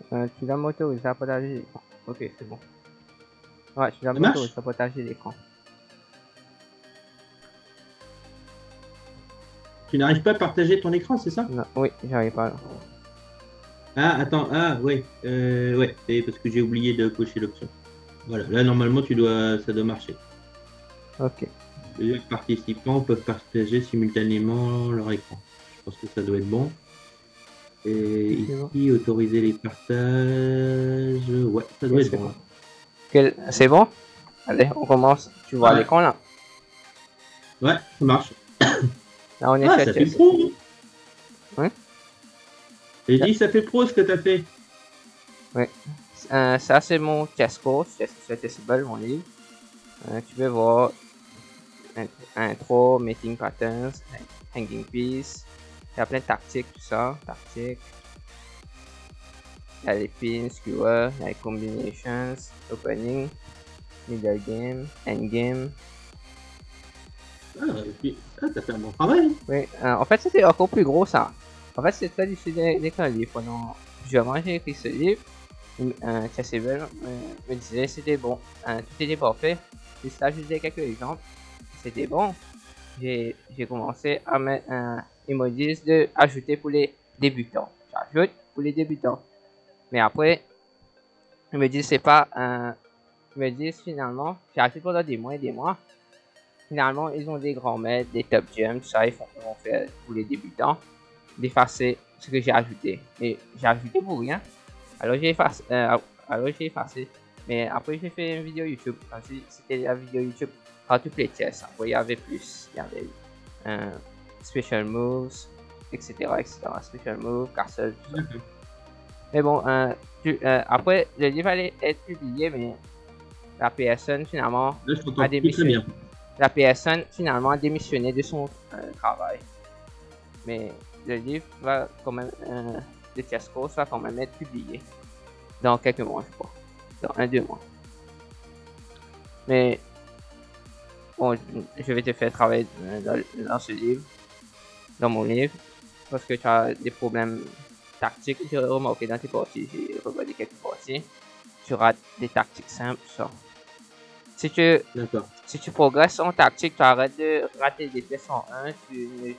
Tu dois m'autoriser à partager l'écran. Ok, c'est bon. Ouais, tu dois Ça marche? m'autoriser à partager l'écran. Tu n'arrives pas à partager ton écran, c'est ça? Non, oui, j'arrive pas là. Ah, attends, ah, ouais, ouais, c'est parce que j'ai oublié de cocher l'option. Voilà, là, normalement, ça doit marcher. Ok. Les participants peuvent partager simultanément leur écran. Je pense que ça doit être bon. Et C'est bon. ici, autoriser les partages. Ouais, ça doit Ok, être c'est bon bon. là. C'est bon? Allez, on commence. Tu vois Ouais, l'écran là? ouais, ça marche. Là, on est Ah, sur ça fait test. pro, hein. Hein? J'ai Là, dit, ça fait pro ce que tu as fait. oui. Ça, c'est mon test course. C'est Testable, mon livre. Tu peux voir intro, meeting patterns, hanging piece. Il y a plein de tactiques, tout ça. Tactiques. Il y a les pins, skewer, il y a les combinations, opening, middle game, end game. Ah, t'as fait un bon travail. Oui, en fait, c'était encore plus gros ça. En fait, c'est très difficile d'écrire un livre. Pendant plusieurs mois, j'ai écrit ce livre. Chessable me disait c'était bon, tout était parfait. Juste là, je disais quelques exemples. C'était bon. J'ai commencé à mettre un emojis de ajouter pour les débutants. J'ajoute pour les débutants. Mais après, ils me disent c'est pas un. Ils me disent finalement, j'ai acheté pendant des mois et des mois. Finalement, ils ont des grands maîtres, des top gems, ça, ils vont faire pour les débutants, d'effacer ce que j'ai ajouté. Et j'ai ajouté pour rien. Alors j'ai effacé. Mais après, j'ai fait une vidéo YouTube. C'était la vidéo YouTube How to Play Chess. Après, il y avait plus. Il y avait Special Moves, etc. Special Moves, Castle, tout ça. Mais bon, après, le livre allait être publié, mais la PSN finalement Là, je a t'entends plus très démissionné. bien. La PSN finalement a démissionné de son travail. Mais le livre va quand même, de Chess Course va quand même être publié dans quelques mois, je crois. Dans 1-2 mois. Mais bon, je vais te faire travailler dans ce livre, dans mon livre, parce que tu as des problèmes tactiques. J'ai remarqué dans tes parties, j'ai regardé quelques parties. Tu rates des tactiques simples, ça. Si tu progresses en tactique, tu arrêtes de rater des pièces en 1, tu ne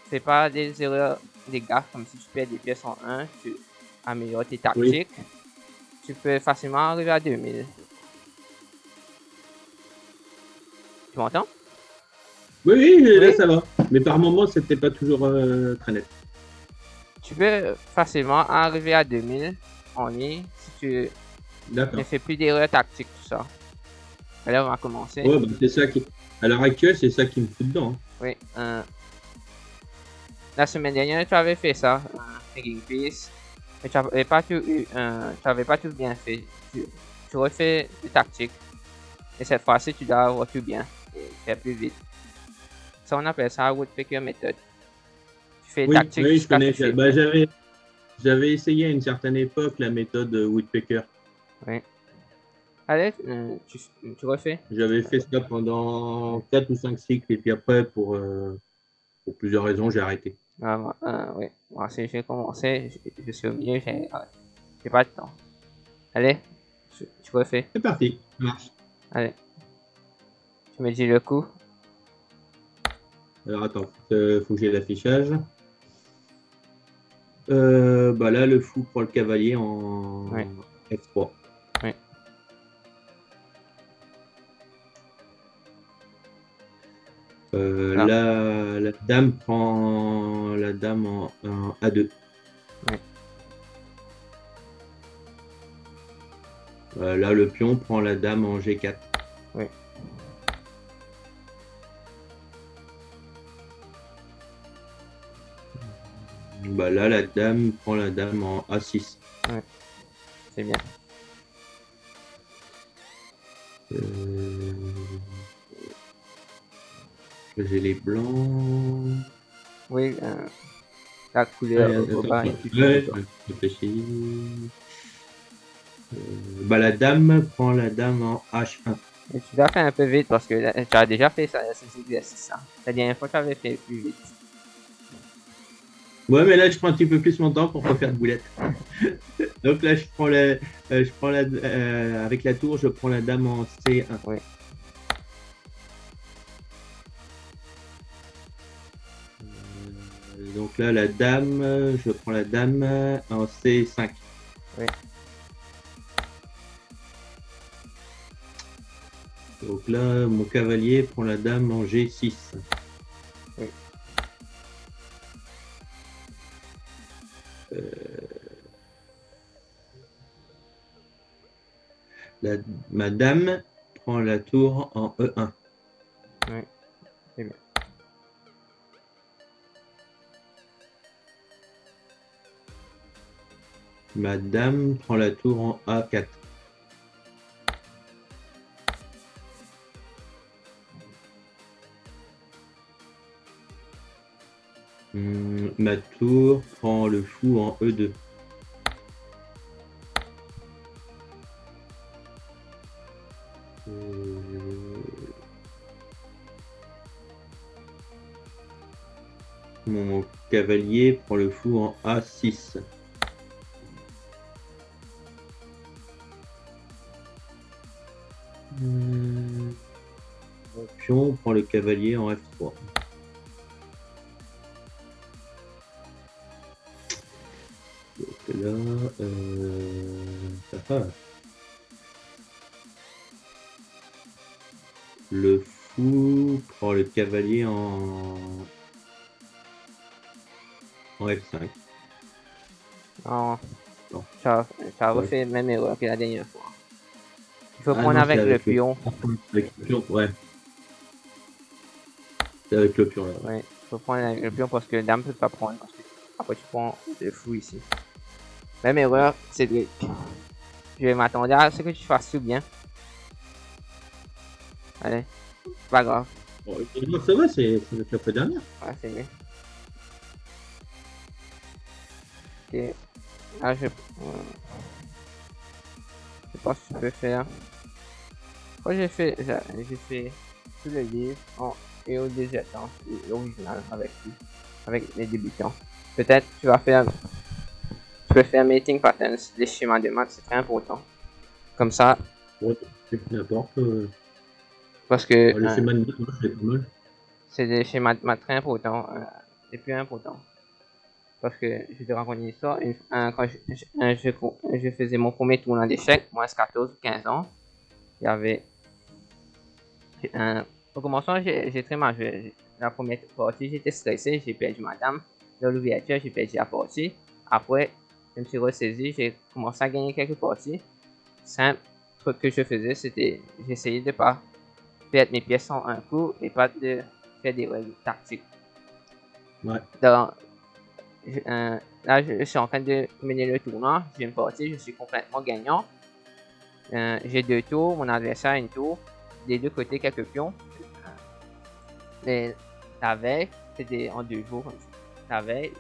fais pas des erreurs, des gaffes comme si tu perds des pièces en 1, tu améliores tes tactiques, oui. Tu peux facilement arriver à 2000. Tu m'entends? Oui, là ça va. Mais par moment, c'était pas toujours très net. Tu peux facilement arriver à 2000 en ligne si tu ne fais plus d'erreurs tactiques, tout ça. Alors, on va commencer. Ouais, bah, c'est ça qui. À l'heure actuelle, c'est ça qui me fout dedans. Oui. La semaine dernière, tu avais fait ça, Hanging Piece, mais tu n'avais pas tout bien fait. Tu refais des tactiques. Et cette fois-ci, tu dois avoir tout bien et faire plus vite. Ça, on appelle ça Woodpecker Method. Tu fais tactique oui, je connais. Bah, j'avais essayé à une certaine époque la méthode Woodpecker. Oui. Allez, tu refais. J'avais fait ça pendant 4 ou 5 cycles et puis après, pour plusieurs raisons, j'ai arrêté. Oui. Moi aussi, j'ai commencé. Je suis au milieu, j'ai pas de temps. Allez, tu refais. C'est parti, ça marche. Allez. Tu me dis le coup. Alors attends, faut que j'ai l'affichage. Bah là, le fou prend le cavalier en F3. Oui. La dame prend la dame en A2. Oui. Là, le pion prend la dame en G4. Oui. Bah là, la dame prend la dame en A6. Oui. C'est bien. J'ai les blancs. Oui, la couleur globale est plus réfléchis. Bah la dame prend la dame en H1. Et tu dois faire un peu vite parce que tu as déjà fait ça, ces exercices. La dernière fois, tu avais fait plus vite. Ouais, mais là, je prends un petit peu plus mon temps pour pas faire de boulettes. Donc là, avec la tour, je prends la dame en C1. Oui. Donc là, la dame, je prends la dame en C5. Oui. Donc là, mon cavalier prend la dame en G6. Oui. Ma dame prend la tour en E1. Oui. C'est bien. Ma dame prend la tour en A4. Ma tour prend le fou en E2. Mon cavalier prend le fou en A6. Mon pion prend le cavalier en F3. Donc là, ça va. Le fou prend le cavalier en F5. Non. Non. Ça refait la même erreur que la dernière fois. Il faut prendre avec le pion. Avec le pion, ouais. C'est avec le pion là. Ouais, il faut prendre avec le pion parce que la dame peut pas prendre. Parce que après tu prends le fou ici. Même erreur, Cédric. Je m'attendais à ce que tu fasses tout bien. Allez, pas grave. Bon, ça va, c'est notre la fois dernière. Ouais, c'est bien. Ok. Là, je sais pas si tu peux faire. Moi, j'ai fait tout le livre et au deuxième temps, l'original avec lui, avec les débutants. Peut-être tu peux faire Mating Patterns, les schémas de maths, c'est très important. Comme ça. Ouais, n'importe. Parce que. Les schémas de maths, c'est pas mal. C'est des schémas de maths très importants, les plus importants. Parce que je te raconte une histoire. Quand je faisais mon premier tournoi d'échecs, moi, à 14 ou 15 ans, il y avait. Au commencement, j'ai très mal joué. La première partie, j'étais stressé, j'ai perdu ma dame. Dans l'ouverture, j'ai perdu la partie. Après, je me suis ressaisi, j'ai commencé à gagner quelques parties. Simple truc que je faisais, c'était j'essayais de pas perdre mes pièces en un coup et pas de faire des règles tactiques. Ouais. Là, je suis en train de mener le tournoi. J'ai une partie, je suis complètement gagnant. J'ai 2 tours, mon adversaire a une tour. Des deux côtés, quelques pions. Mais la veille, c'était en 2 jours. La veille,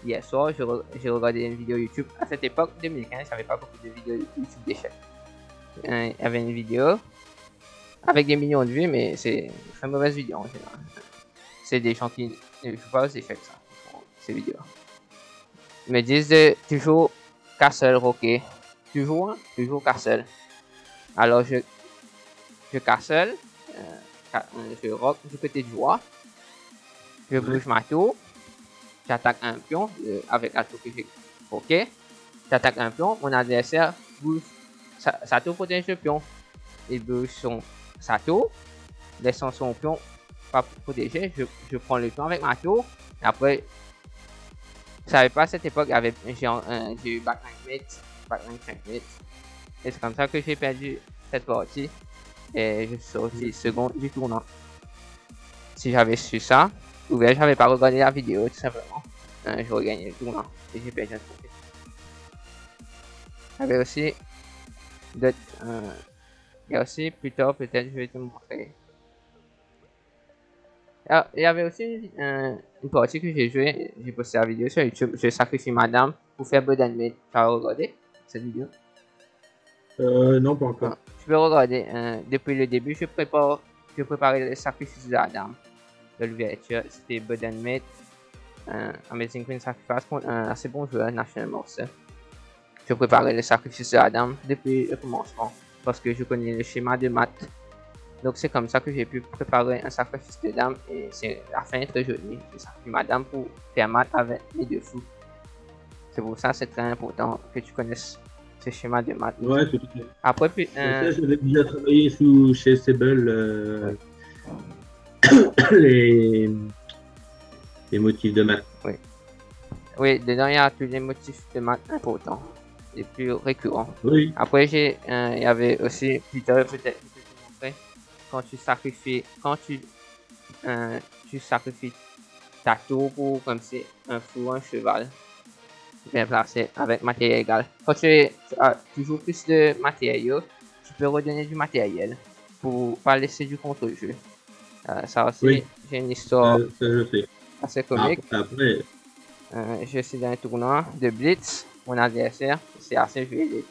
hier soir, j'ai regardé une vidéo YouTube. À cette époque, 2015, il n'y avait pas beaucoup de vidéos YouTube d'échecs. Il y avait une vidéo avec des millions de vues, mais c'est une très mauvaise vidéo en général. C'est des gens qui ne jouent pas aux échecs, ça, ces vidéos. Ils me disent de toujours castle roquet. Toujours castle. Alors je castle. Je rock du côté du roi. Je bouge ma tour. J'attaque un pion avec la tour que j'ai roqué. J'attaque un pion. Mon adversaire bouge sa tour protège le pion. Il bouge sa tour. Laissant son pion pas protégé. Je prends le pion avec ma tour. Et après, je savais pas à cette époque, j'ai eu backline mate, et c'est comme ça que j'ai perdu cette partie et je suis sorti second du tournoi. Si j'avais su ça, ou bien j'avais pas regardé la vidéo tout simplement, j'aurais gagné le tournoi et j'ai perdu un trophée. Il y avait aussi d'autres, il y a aussi plus tard peut-être je vais te montrer. Alors, il y avait aussi une partie que j'ai joué, j'ai posté la vidéo sur YouTube, je sacrifie madame pour faire Bird and Maid. Tu as regardé cette vidéo? Non, pas encore. Tu peux regarder, depuis le début, je préparais le sacrifice de la dame de l'ouverture, c'était Bird and Maid. Amazing Green Sacrifice contre un assez bon joueur, National Morse. Je préparais le sacrifice de Adam depuis le commencement parce que je connais le schéma de maths. Donc c'est comme ça que j'ai pu préparer un sacrifice de dame et c'est la fin est très jolie. J'ai sacrifié ma dame pour faire maths avec les deux fous. C'est pour ça c'est très important que tu connaisses ce schéma de maths. Ouais, tout à fait. Après, puis, Ça, j'avais déjà travaillé chez Sable les motifs de maths. Oui, dedans il y a tous les motifs de maths importants, les plus récurrents. Oui. Après, il y avait aussi, Peter, peut-être que je vais te montrer, quand tu sacrifies ta tour pour comme c'est un fou, un cheval, bien placé avec matériel égal. Quand tu as toujours plus de matériaux, tu peux redonner du matériel pour pas laisser du contre-jeu. Ça aussi, Oui. j'ai une histoire Ça, je sais. assez comique. Après, je suis dans un tournoi de Blitz. Mon adversaire, c'est assez vieux,